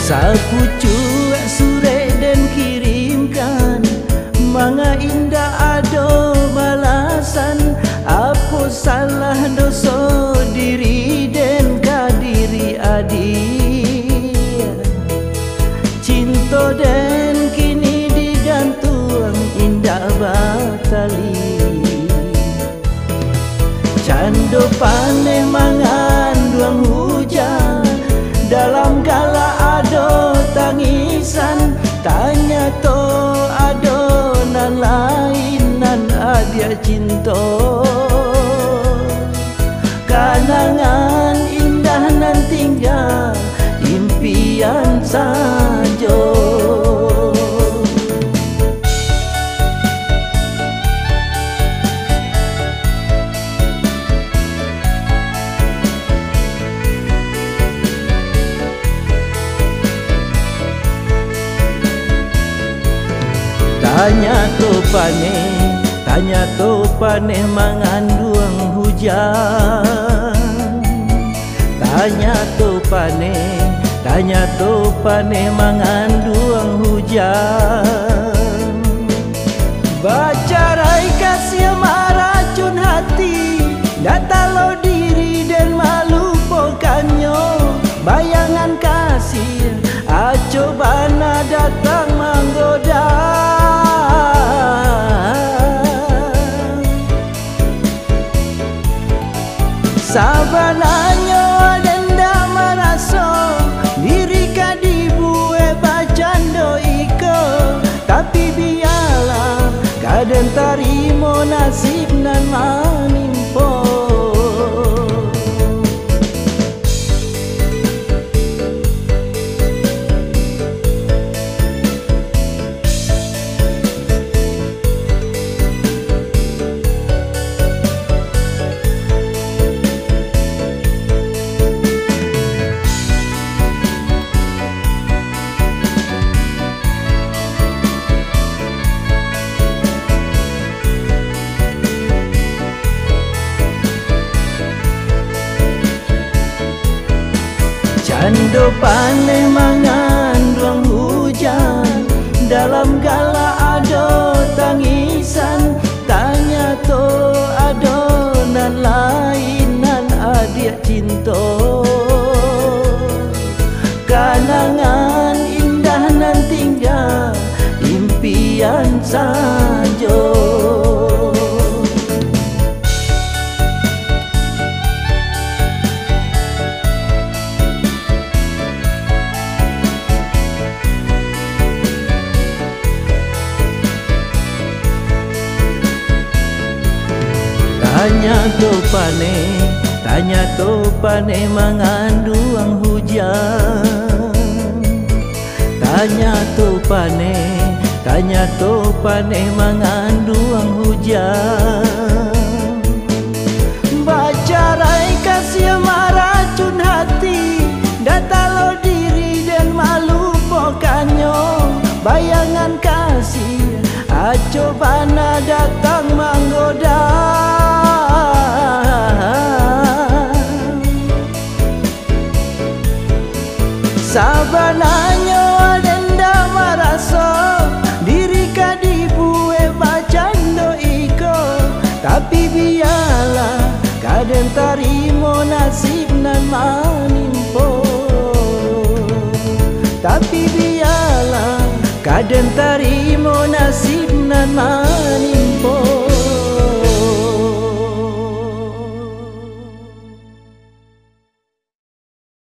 Sapucu sure dan kirimkan, manga indah ado balasan. Apa salah dosa diri dan kadiri adik. Cinta dan kini digantung indah batali. Cando paneh mangan duang hujan, dalam gala ado tangisan. Tanya to ado nan lain nan adia cinta. Kanangan indah nan tinggal impian saja. Tanya to paneh mangan duang hujan. Tanya to paneh mangan duang hujan. Baca rai kasih maracun hati, datalo diri dan malu pokannya. Bayangan kasih acobana datang menggoda. Sabananya denda merasa diri kadibue bacando iko. Tapi biarlah kaden tarimo nasib nan manimpo. Cando paneh mangan duang hujan, dalam gala ado tangisan. Tanya to ado nan lain nan adia cinta. Kanangan indah nan tinggal impian saja. Tanya to paneh mangan duang hujan. Tanya to paneh mangan duang hujan. Baca rai kasih maracun hati, datalo diri dan malu pokannya. Bayangan kasih acobana datang menggoda. Sabananya denda merasa diri kadibue bacando iko. Tapi biarlah kaden tarimo nasib nan manimpo. Tapi biarlah kaden tarimo nasib nan manimpo.